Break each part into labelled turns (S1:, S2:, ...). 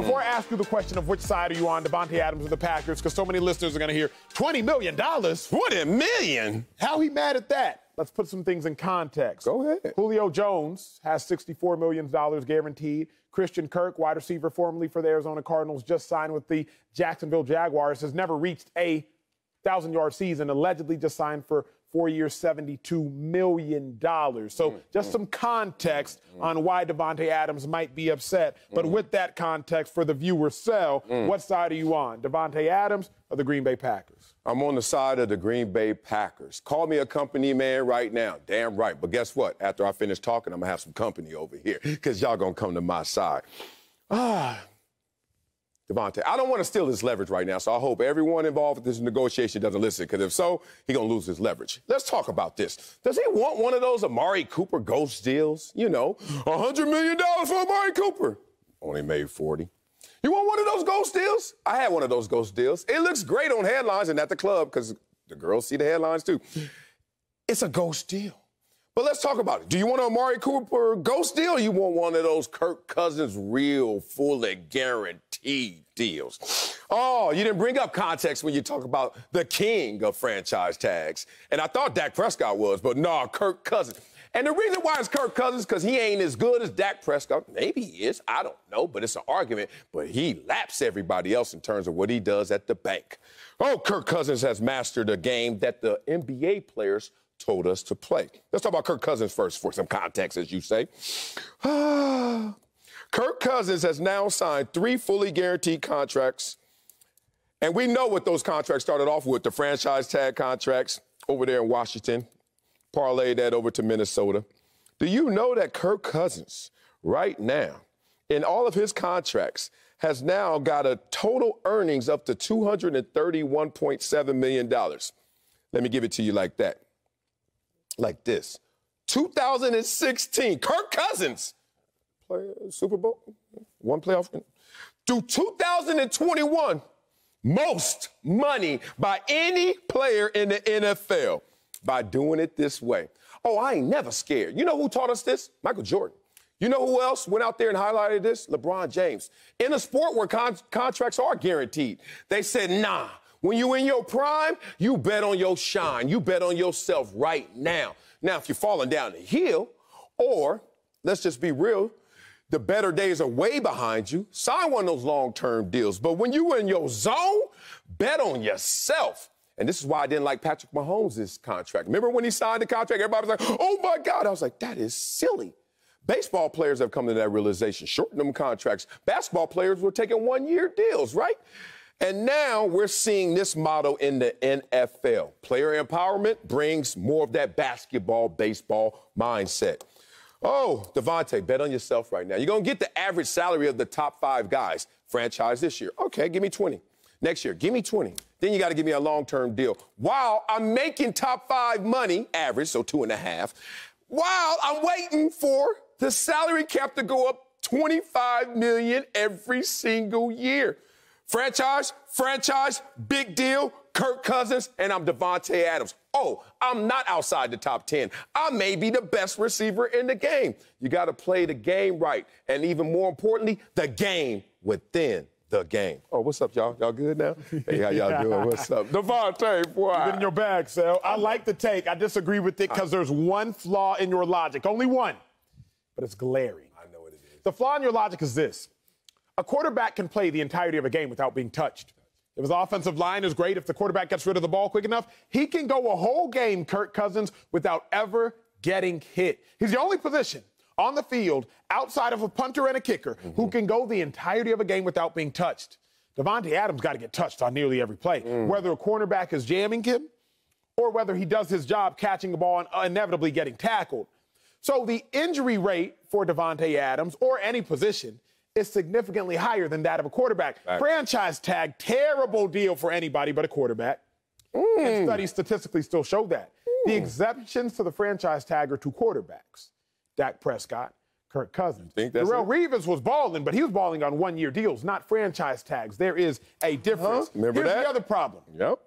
S1: Before I ask you the question of which side are you on, Davante Adams or the Packers, because so many listeners are going to hear $20 million.
S2: $20 million?
S1: How he mad at that? Let's put some things in context.
S2: Go ahead.
S1: Julio Jones has $64 million guaranteed. Christian Kirk, wide receiver formerly for the Arizona Cardinals, just signed with the Jacksonville Jaguars, has never reached a 1,000-yard season, allegedly just signed for 4 years, $72 million. So just some context on why Davante Adams might be upset. But with that context, for the viewer cell, what side are you on, Davante Adams or the Green Bay Packers?
S2: I'm on the side of the Green Bay Packers. Call me a company man right now. Damn right. But guess what? After I finish talking, I'm going to have some company over here because y'all going to come to my side. Davante, I don't want to steal his leverage right now, so I hope everyone involved with this negotiation doesn't listen, because if so, he's going to lose his leverage. Let's talk about this. Does he want one of those Amari Cooper ghost deals? You know, $100 million for Amari Cooper. Only made 40. You want one of those ghost deals? I had one of those ghost deals. It looks great on headlines and at the club because the girls see the headlines too. It's a ghost deal. But let's talk about it. Do you want an Amari Cooper ghost deal, or you want one of those Kirk Cousins real, fully guaranteed deals? Oh, you didn't bring up context when you talk about the king of franchise tags. And I thought Dak Prescott was, but no, Kirk Cousins. And the reason why it's Kirk Cousins, because he ain't as good as Dak Prescott. Maybe he is. I don't know, but it's an argument. But he laps everybody else in terms of what he does at the bank. Oh, Kirk Cousins has mastered a game that the NBA players told us to play. Let's talk about Kirk Cousins first for some context, as you say. Kirk Cousins has now signed 3 fully guaranteed contracts. And we know what those contracts started off with, the franchise tag contracts over there in Washington. Parlay that over to Minnesota. Do you know that Kirk Cousins right now, in all of his contracts, has now got a total earnings up to $231.7 million? Let me give it to you like that. Like this. 2016, Kirk Cousins, Super Bowl, one playoff. Through 2021, most money by any player in the NFL by doing it this way. Oh, I ain't never scared. You know who taught us this? Michael Jordan. You know who else went out there and highlighted this? LeBron James. In a sport where contracts are guaranteed, they said, nah. When you in your prime, you bet on your shine. You bet on yourself right now. Now, if you're falling down the hill, or let's just be real, the better days are way behind you, sign one of those long-term deals. But when you in your zone, bet on yourself. And this is why I didn't like Patrick Mahomes' contract. Remember when he signed the contract, everybody was like, oh, my God. I was like, that is silly. Baseball players have come to that realization. Shorten them contracts. Basketball players were taking 1-year deals, right? And now we're seeing this model in the NFL. Player empowerment brings more of that basketball, baseball mindset. Oh, Davante, bet on yourself right now. You're going to get the average salary of the top 5 guys franchise this year. Okay, give me 20. Next year, give me 20. Then you got to give me a long-term deal. While I'm making top 5 money, average, so 2.5, while I'm waiting for the salary cap to go up $25 million every single year. Franchise, big deal, Kirk Cousins, and I'm Davante Adams. Oh, I'm not outside the top 10. I may be the best receiver in the game. You got to play the game right. And even more importantly, the game within the game. Oh, what's up, y'all? Y'all good now? Hey, how y'all doing? What's up? Davante, boy.
S1: You've been in your bag, Sal. I like the take. I disagree with it because there's one flaw in your logic. Only one. But it's glaring.
S2: I know what it is.
S1: The flaw in your logic is this. A quarterback can play the entirety of a game without being touched. If his offensive line is great, if the quarterback gets rid of the ball quick enough, he can go a whole game, Kirk Cousins, without ever getting hit. He's the only position on the field outside of a punter and a kicker who can go the entirety of a game without being touched. Davante Adams got to get touched on nearly every play, whether a cornerback is jamming him or whether he does his job catching the ball and inevitably getting tackled. So the injury rate for Davante Adams or any position is significantly higher than that of a quarterback.
S2: Right.
S1: Franchise tag, terrible deal for anybody but a quarterback. And studies statistically still show that. The exceptions to the franchise tag are 2 quarterbacks, Dak Prescott, Kirk Cousins. Darrelle Revis was balling, but he was balling on 1-year deals, not franchise tags. There is a difference.
S2: Remember
S1: Here's
S2: that?
S1: the other problem.
S2: Yep.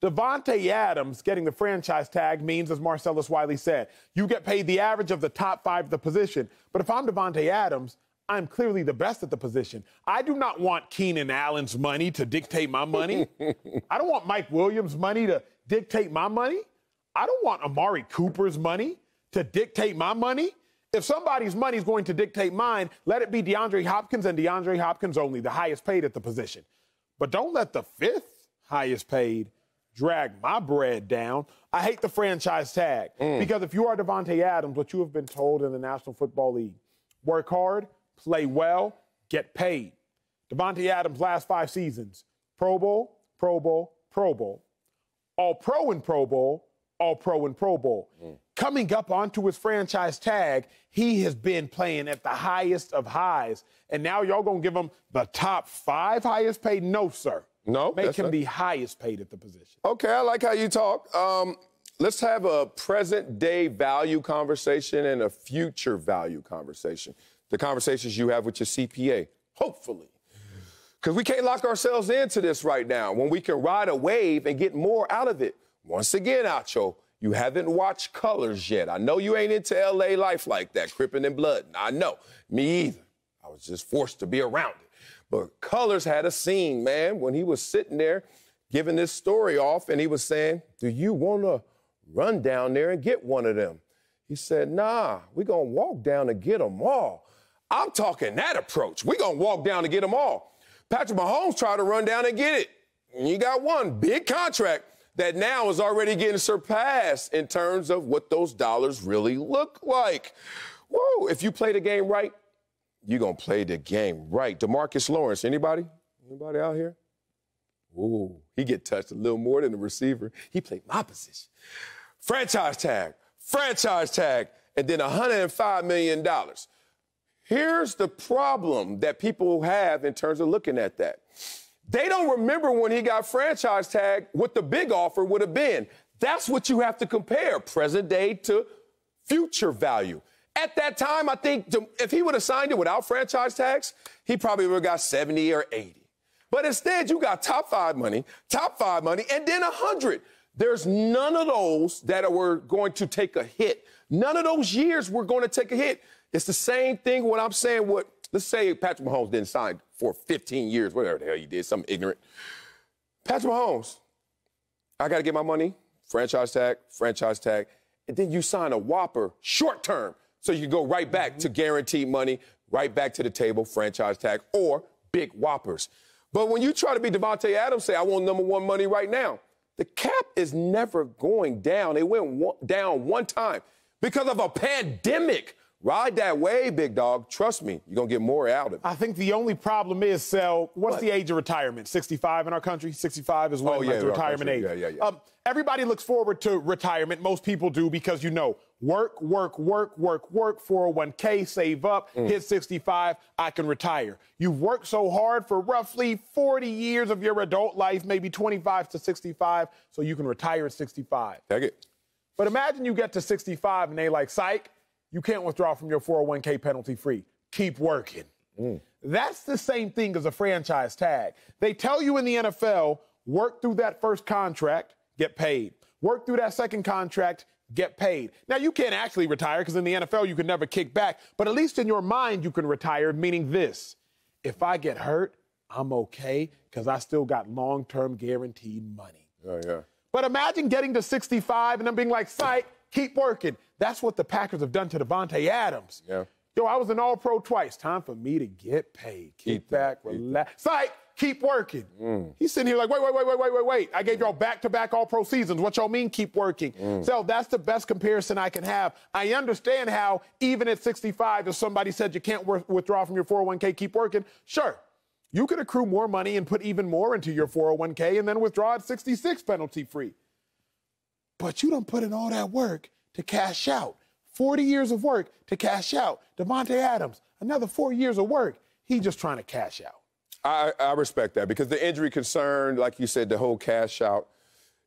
S1: Davante Adams getting the franchise tag means, as Marcellus Wiley said, you get paid the average of the top 5 of the position. But if I'm Davante Adams, I'm clearly the best at the position. I do not want Keenan Allen's money to dictate my money. I don't want Mike Williams' money to dictate my money. I don't want Amari Cooper's money to dictate my money. If somebody's money is going to dictate mine, let it be DeAndre Hopkins and DeAndre Hopkins only, the highest paid at the position. But don't let the fifth highest paid drag my bread down. I hate the franchise tag because if you are Davante Adams, what you have been told in the National Football League, work hard, play well, get paid. Davante Adams' last 5 seasons, Pro Bowl, Pro Bowl, Pro Bowl, All-Pro and Pro Bowl, All-Pro and Pro Bowl. Coming up onto his franchise tag, he has been playing at the highest of highs, and now y'all gonna give him the top 5 highest paid? No, sir.
S2: No,
S1: make him the highest paid at the position.
S2: Okay, I like how you talk. Let's have a present-day value conversation and a future value conversation. The conversations you have with your CPA, hopefully. Because we can't lock ourselves into this right now when we can ride a wave and get more out of it. Once again, Acho, you haven't watched Colors yet. I know you ain't into L.A. life like that, Crippin' and Blood. I know. Me either. I was just forced to be around it. But Colors had a scene, man, when he was sitting there giving this story off, and he was saying, do you want to run down there and get one of them? He said, nah, we're going to walk down and get them all. I'm talking that approach. We're going to walk down and get them all. Patrick Mahomes tried to run down and get it. And you got one big contract that now is already getting surpassed in terms of what those dollars really look like. Whoa, if you play the game right, you're going to play the game right. DeMarcus Lawrence, anybody? Anybody out here? Ooh, he get touched a little more than the receiver. He played my position. Franchise tag, and then $105 million. Here's the problem that people have in terms of looking at that. They don't remember when he got franchise tag what the big offer would have been. That's what you have to compare, present day to future value. At that time, I think if he would have signed it without franchise tags, he probably would have got 70 or 80. But instead, you got top 5 money, and then 100. There's none of those that were going to take a hit. None of those years were going to take a hit. It's the same thing what I'm saying. Let's say Patrick Mahomes didn't sign for 15 years, whatever the hell he did, something ignorant. Patrick Mahomes, I got to get my money, franchise tag, and then you sign a whopper short term. So you can go right back to guaranteed money, right back to the table, franchise tag, or big whoppers. But when you try to be Davante Adams, say, I want number 1 money right now, the cap is never going down. It went down one time because of a pandemic. Ride that wave, big dog. Trust me, you're going to get more out of it.
S1: I think the only problem is, Sel, what's the age of retirement? 65 in our country? 65 is when the retirement age.
S2: Yeah.
S1: Everybody looks forward to retirement. Most people do because, work, 401k, save up, hit 65, I can retire. You've worked so hard for roughly 40 years of your adult life, maybe 25 to 65, so you can retire at 65.
S2: Take it.
S1: But imagine you get to 65 and they like, psych, you can't withdraw from your 401k penalty-free. Keep working. That's the same thing as a franchise tag. They tell you in the NFL, work through that first contract, get paid. Work through that second contract, get paid. Now, you can't actually retire because in the NFL, you can never kick back. But at least in your mind, you can retire, meaning this. If I get hurt, I'm okay because I still got long-term guaranteed money.
S2: Yeah.
S1: But imagine getting to 65 and then being like, psych, keep working. That's what the Packers have done to Davante Adams.
S2: Yeah.
S1: I was an All-Pro twice. Time for me to get paid. Kick back, relax. Psych, keep working. He's sitting here like, wait. I gave y'all back-to-back All-Pro seasons. What y'all mean keep working? So that's the best comparison I can have. I understand how even at 65, if somebody said you can't withdraw from your 401k, keep working, sure. You could accrue more money and put even more into your 401k and then withdraw at 66 penalty-free. But you don't put in all that work to cash out. 40 years of work to cash out. Davante Adams, another 4 years of work. He's just trying to cash out.
S2: I respect that because the injury concern, like you said, the whole cash out,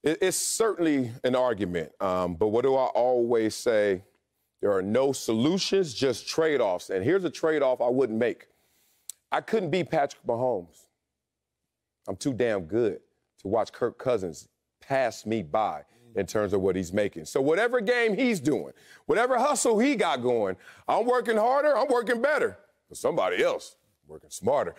S2: it's certainly an argument. But what do I always say? There are no solutions, just trade-offs. And here's a trade-off I wouldn't make. I couldn't be Patrick Mahomes. I'm too damn good to watch Kirk Cousins pass me by in terms of what he's making. So whatever game he's doing, whatever hustle he got going, I'm working harder, I'm working better. but somebody else working smarter.